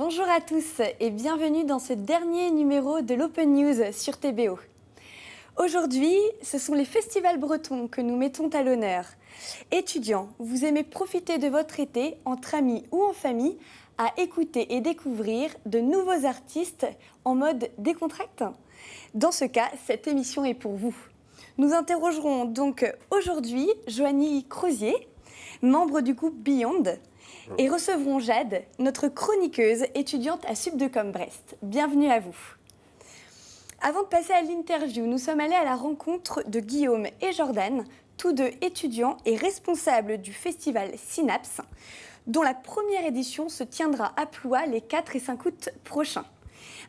Bonjour à tous et bienvenue dans ce dernier numéro de l'Open News sur TBO. Aujourd'hui, ce sont les festivals bretons que nous mettons à l'honneur. Étudiants, vous aimez profiter de votre été entre amis ou en famille à écouter et découvrir de nouveaux artistes en mode décontracté? Dans ce cas, cette émission est pour vous. Nous interrogerons donc aujourd'hui Joanie Crozier, membre du groupe Beyond, et recevrons Jade, notre chroniqueuse étudiante à Subdecom Brest. Bienvenue à vous. Avant de passer à l'interview, nous sommes allés à la rencontre de Guillaume et Jordan, tous deux étudiants et responsables du festival Synapse, dont la première édition se tiendra à Ploie les 4 et 5 août prochains.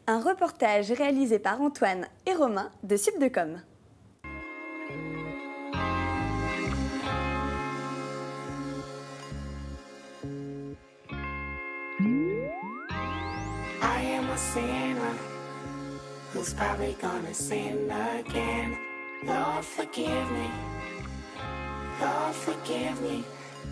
Un reportage réalisé par Antoine et Romain de Subdecom. Who's probably gonna sin again. Lord forgive me, Lord forgive me,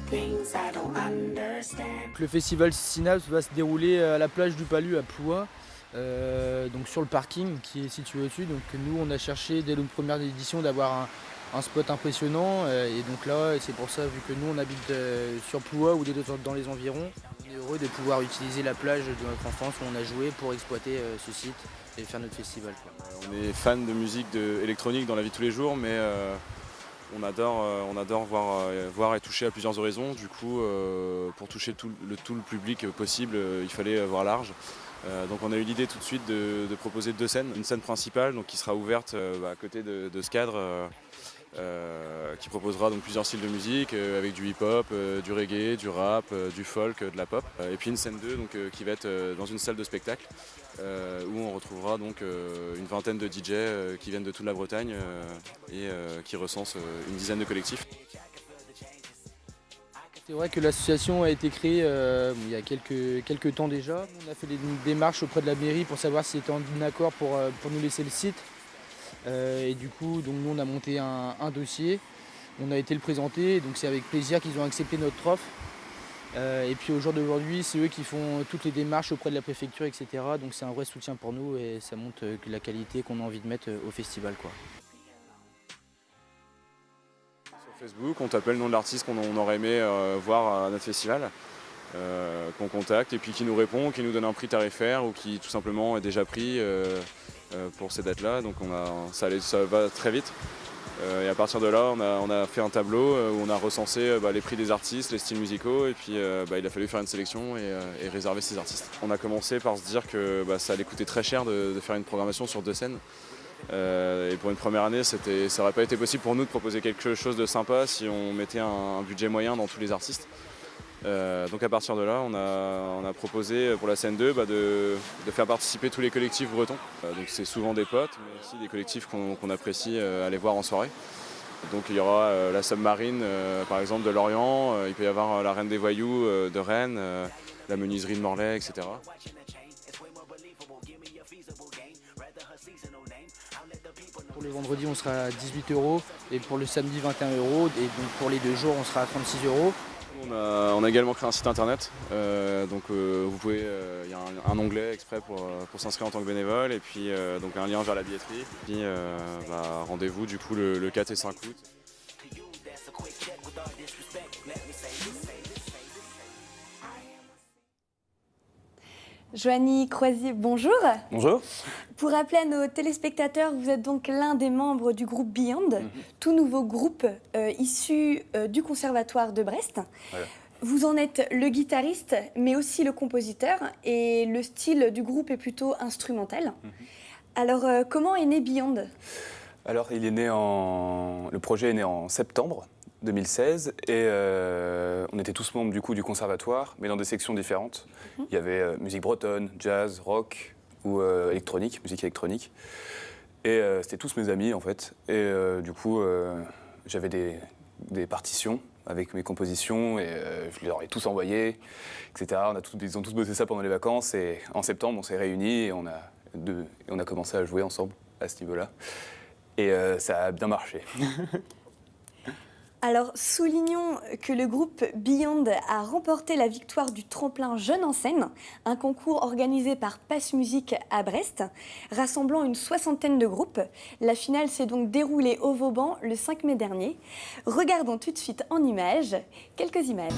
things I don't understand. Le festival Synapse va se dérouler à la plage du Palu à Ploie, donc sur le parking qui est situé au-dessus. Donc nous on a cherché dès la première édition d'avoir un spot impressionnant et donc là c'est pour ça, vu que nous on habite sur Ploie ou dans les environs, on est heureux de pouvoir utiliser la plage de notre enfance où on a joué pour exploiter ce site et faire notre festival. On est fan de musique électronique dans la vie de tous les jours, mais on adore voir et toucher à plusieurs horizons. Du coup, pour toucher tout le public possible, il fallait voir large. Donc on a eu l'idée tout de suite de proposer 2 scènes. Une scène principale donc, qui sera ouverte à côté de ce cadre, qui proposera donc plusieurs styles de musique avec du hip-hop, du reggae, du rap, du folk, de la pop. Et puis une scène 2 donc, qui va être dans une salle de spectacle où on retrouvera donc une vingtaine de DJ qui viennent de toute la Bretagne et qui recensent une dizaine de collectifs. C'est vrai que l'association a été créée il y a quelques temps déjà. On a fait des démarches auprès de la mairie pour savoir si c'était en accord pour nous laisser le site. Et du coup, donc, nous on a monté un dossier, on a été le présenter, donc c'est avec plaisir qu'ils ont accepté notre offre. Et puis au jour d'aujourd'hui, c'est eux qui font toutes les démarches auprès de la préfecture, etc. Donc c'est un vrai soutien pour nous et ça montre la qualité qu'on a envie de mettre au festival, quoi. Sur Facebook, on t'appelle le nom de l'artiste qu'on aurait aimé voir à notre festival, qu'on contacte et puis qui nous répond, qui nous donne un prix tarifaire ou qui tout simplement est déjà pris pour ces dates-là. Donc ça va très vite. Et à partir de là, on a fait un tableau où on a recensé les prix des artistes, les styles musicaux, et puis il a fallu faire une sélection et réserver ces artistes. On a commencé par se dire que ça allait coûter très cher de faire une programmation sur 2 scènes. Et pour une première année, ça n'aurait pas été possible pour nous de proposer quelque chose de sympa si on mettait un budget moyen dans tous les artistes. Donc à partir de là, on a proposé pour la scène 2 de faire participer tous les collectifs bretons. Donc c'est souvent des potes, mais aussi des collectifs qu'on apprécie aller voir en soirée. Donc il y aura la Submarine par exemple de Lorient, il peut y avoir la Reine des Voyous de Rennes, la Menuiserie de Morlaix, etc. Pour le vendredi, on sera à 18 € et pour le samedi 21 € et donc pour les 2 jours, on sera à 36 €. On a également créé un site internet, donc vous pouvez, il y a un onglet exprès pour s'inscrire en tant que bénévole et puis donc un lien vers la billetterie. Puis rendez-vous du coup le 4 et 5 août. Joanie Crozier, bonjour. Bonjour. Pour rappeler à nos téléspectateurs, vous êtes donc l'un des membres du groupe Beyond, tout nouveau groupe issu du Conservatoire de Brest. Voilà. Vous en êtes le guitariste, mais aussi le compositeur, et le style du groupe est plutôt instrumental. Alors, comment est né Beyond ? Alors, le projet est né en septembre 2016 et on était tous membres du coup du conservatoire, mais dans des sections différentes. Il y avait musique bretonne, jazz, rock ou électronique, musique électronique. Et c'était tous mes amis en fait. Et du coup, j'avais des partitions avec mes compositions et je leur ai tous envoyé, etc. Ils ont tous bossé ça pendant les vacances et en septembre, on s'est réunis et on a commencé à jouer ensemble à ce niveau-là. Et ça a bien marché. Alors, soulignons que le groupe Beyond a remporté la victoire du tremplin Jeunes en scène, un concours organisé par Pass Musique à Brest, rassemblant une soixantaine de groupes. La finale s'est donc déroulée au Vauban le 5 mai dernier. Regardons tout de suite en images, quelques images.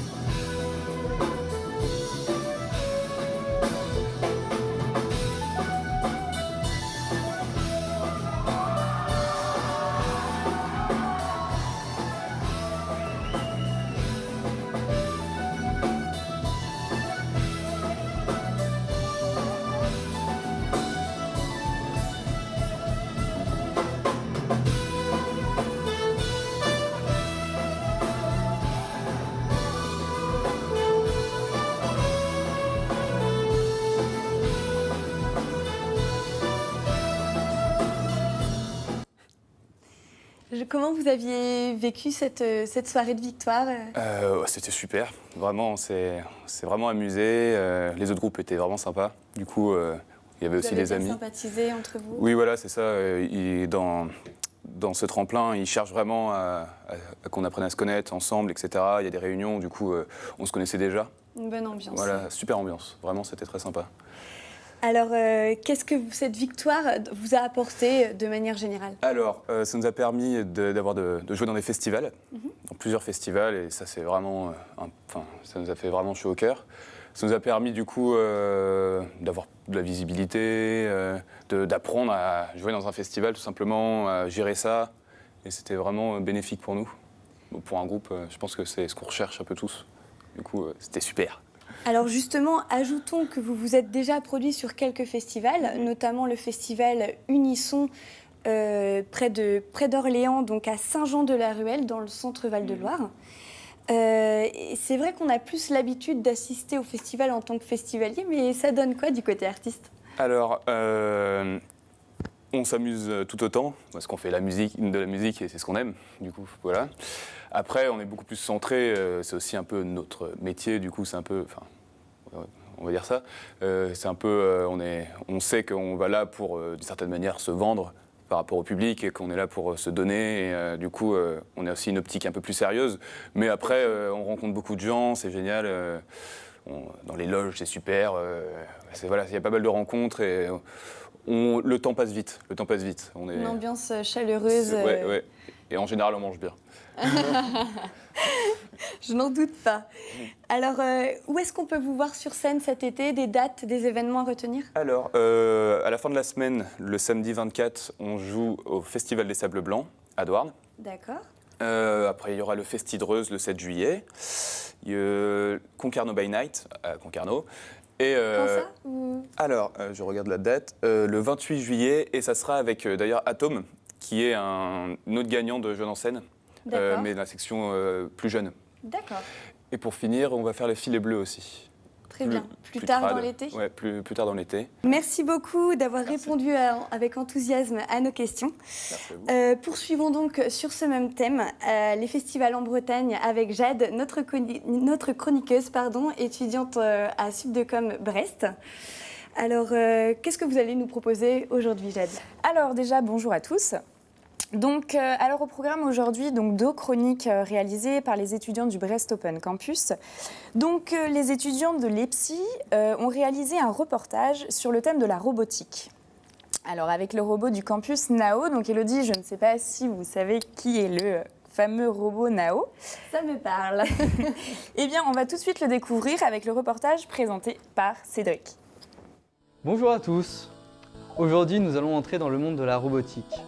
Comment vous aviez vécu cette soirée de victoire? C'était super, vraiment, c'est vraiment amusé. Les autres groupes étaient vraiment sympas. Du coup, il y avait aussi des amis. Vous avez sympathisé entre vous? Oui, voilà, c'est ça. Dans ce tremplin, ils cherchent vraiment à qu'on apprenne à se connaître ensemble, etc. Il y a des réunions, du coup, on se connaissait déjà. Une bonne ambiance. Voilà, super ambiance. Vraiment, c'était très sympa. Alors, qu'est-ce que cette victoire vous a apporté de manière générale? Alors, ça nous a permis de jouer dans des festivals, dans plusieurs festivals, et ça, c'est vraiment, ça nous a fait vraiment chaud au cœur. Ça nous a permis, du coup, d'avoir de la visibilité, d'apprendre à jouer dans un festival, tout simplement, à gérer ça, et c'était vraiment bénéfique pour nous. Bon, pour un groupe, je pense que c'est ce qu'on recherche un peu tous. Du coup, c'était super. Alors justement, ajoutons que vous vous êtes déjà produit sur quelques festivals, notamment le festival Unisson près d'Orléans, donc à Saint-Jean-de-la-Ruelle, dans le centre Val-de-Loire. Et c'est vrai qu'on a plus l'habitude d'assister au festival en tant que festivalier, mais ça donne quoi du côté artiste? Alors, on s'amuse tout autant, parce qu'on fait de la musique et c'est ce qu'on aime, du coup, voilà. Après, on est beaucoup plus centré, c'est aussi un peu notre métier, du coup, c'est un peu, on va dire ça, c'est un peu, on sait qu'on va là pour, d'une certaine manière, se vendre par rapport au public et qu'on est là pour se donner, et du coup, on a aussi une optique un peu plus sérieuse, mais après, on rencontre beaucoup de gens, c'est génial, dans les loges, c'est super, voilà, il y a pas mal de rencontres et le temps passe vite, Une ambiance chaleureuse. Ouais. Et en général, on mange bien. Je n'en doute pas. Alors, où est-ce qu'on peut vous voir sur scène cet été? Des dates, des événements à retenir? Alors, à la fin de la semaine, le samedi 24, on joue au Festival des Sables Blancs à Douarn. D'accord. Après, il y aura le Festidreuse le 7 juillet. Concarneau by Night à Concarneau. Et, Quand ça Alors, je regarde la date. Le 28 juillet, et ça sera avec d'ailleurs Atome, qui est un autre gagnant de Jeunes en scène, mais de la section plus jeune. D'accord. Et pour finir, on va faire les filets bleus aussi. Très bien. Plus tard trad. dans l'été? Ouais, plus tard dans l'été. Merci beaucoup d'avoir répondu avec enthousiasme à nos questions. Merci à vous. Poursuivons donc sur ce même thème, les festivals en Bretagne avec Jade, notre chroniqueuse, étudiante à Subdecom Brest. Alors, qu'est-ce que vous allez nous proposer aujourd'hui, Jade? Alors déjà, bonjour à tous. Donc, alors au programme aujourd'hui, donc 2 chroniques réalisées par les étudiants du Brest Open Campus. Donc, les étudiants de l'EPSI ont réalisé un reportage sur le thème de la robotique. Alors, avec le robot du campus Nao, donc Élodie, je ne sais pas si vous savez qui est le fameux robot Nao. Ça me parle. Eh bien, on va tout de suite le découvrir avec le reportage présenté par Cédric. Bonjour à tous. Aujourd'hui, nous allons entrer dans le monde de la robotique.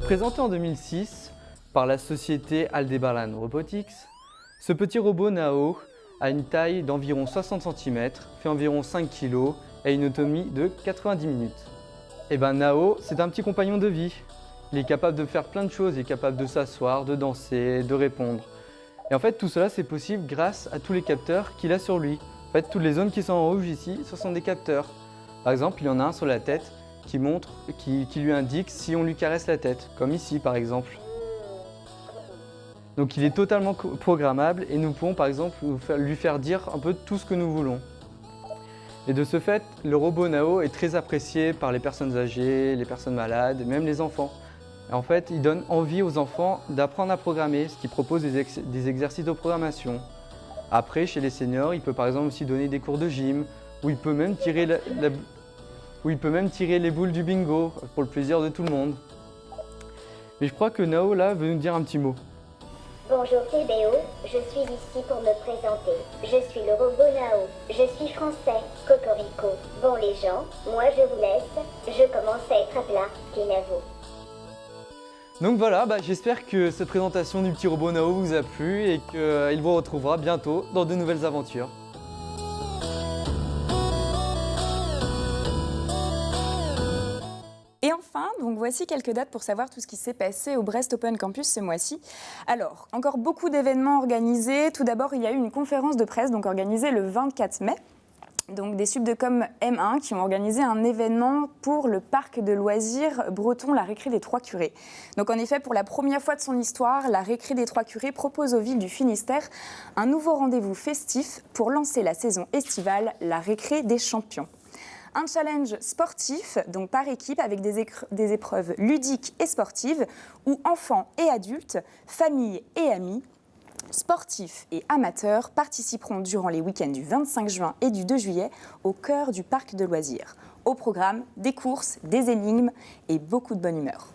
Présenté en 2006 par la société Aldebaran Robotics, ce petit robot Nao a une taille d'environ 60 cm, fait environ 5 kg et une autonomie de 90 minutes. Et ben Nao, c'est un petit compagnon de vie. Il est capable de faire plein de choses, il est capable de s'asseoir, de danser, de répondre. Et en fait, tout cela, c'est possible grâce à tous les capteurs qu'il a sur lui. En fait, toutes les zones qui sont en rouge ici, ce sont des capteurs. Par exemple, il y en a un sur la tête qui lui indique si on lui caresse la tête, comme ici par exemple. Donc il est totalement programmable et nous pouvons par exemple lui faire dire un peu tout ce que nous voulons. Et de ce fait, le robot Nao est très apprécié par les personnes âgées, les personnes malades, même les enfants. Et en fait, il donne envie aux enfants d'apprendre à programmer, ce qui propose des exercices de programmation. Après, chez les seniors, il peut par exemple aussi donner des cours de gym, où il peut même tirer les boules du bingo pour le plaisir de tout le monde. Mais je crois que Nao là veut nous dire un petit mot. Bonjour TBO, je suis ici pour me présenter. Je suis le robot Nao. Je suis français, cocorico. Bon les gens, moi je vous laisse. Je commence à être à plat, Kenavo. Donc voilà, j'espère que cette présentation du petit robot Nao vous a plu et qu'il vous retrouvera bientôt dans de nouvelles aventures. Et enfin, donc voici quelques dates pour savoir tout ce qui s'est passé au Brest Open Campus ce mois-ci. Alors, encore beaucoup d'événements organisés. Tout d'abord, il y a eu une conférence de presse donc organisée le 24 mai. Donc des Subdecom M1 qui ont organisé un événement pour le parc de loisirs breton, la Récré des Trois Curés. Donc en effet, pour la première fois de son histoire, la Récré des Trois Curés propose aux villes du Finistère un nouveau rendez-vous festif pour lancer la saison estivale, la Récré des Champions. Un challenge sportif, donc par équipe, avec des épreuves ludiques et sportives, où enfants et adultes, familles et amis, sportifs et amateurs participeront durant les week-ends du 25 juin et du 2 juillet au cœur du parc de loisirs. Au programme, des courses, des énigmes et beaucoup de bonne humeur.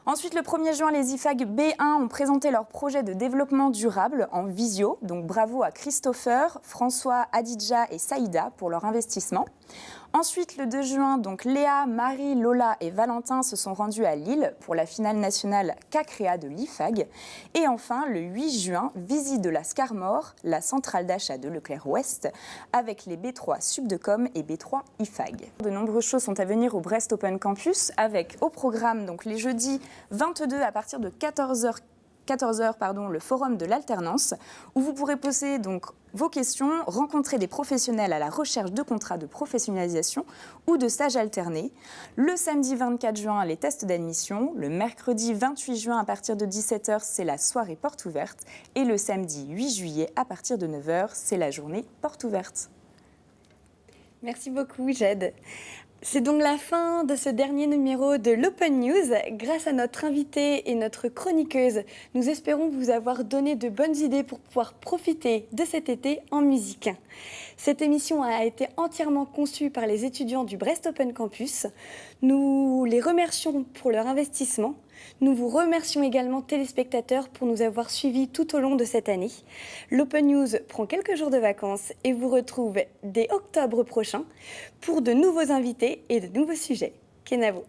Ensuite, le 1er juin, les IFAG B1 ont présenté leur projet de développement durable en visio. Donc bravo à Christopher, François, Adidja et Saïda pour leur investissement. Ensuite, le 2 juin, donc Léa, Marie, Lola et Valentin se sont rendus à Lille pour la finale nationale CACREA de l'IFAG. Et enfin, le 8 juin, visite de la Scarmore, la centrale d'achat de Leclerc-Ouest, avec les B3 Subdecom et B3 IFAG. De nombreuses choses sont à venir au Brest Open Campus, avec au programme donc les jeudis 22 à partir de 14h, le forum de l'alternance, où vous pourrez poser donc vos questions, rencontrer des professionnels à la recherche de contrats de professionnalisation ou de stages alternés. Le samedi 24 juin, les tests d'admission. Le mercredi 28 juin, à partir de 17h, c'est la soirée porte ouverte. Et le samedi 8 juillet, à partir de 9h, c'est la journée porte ouverte. Merci beaucoup, Jade. C'est donc la fin de ce dernier numéro de l'Open News. Grâce à notre invitée et notre chroniqueuse, nous espérons vous avoir donné de bonnes idées pour pouvoir profiter de cet été en musique. Cette émission a été entièrement conçue par les étudiants du Brest Open Campus. Nous les remercions pour leur investissement. Nous vous remercions également, téléspectateurs, pour nous avoir suivis tout au long de cette année. L'Open News prend quelques jours de vacances et vous retrouve dès octobre prochain pour de nouveaux invités et de nouveaux sujets. Kenavo.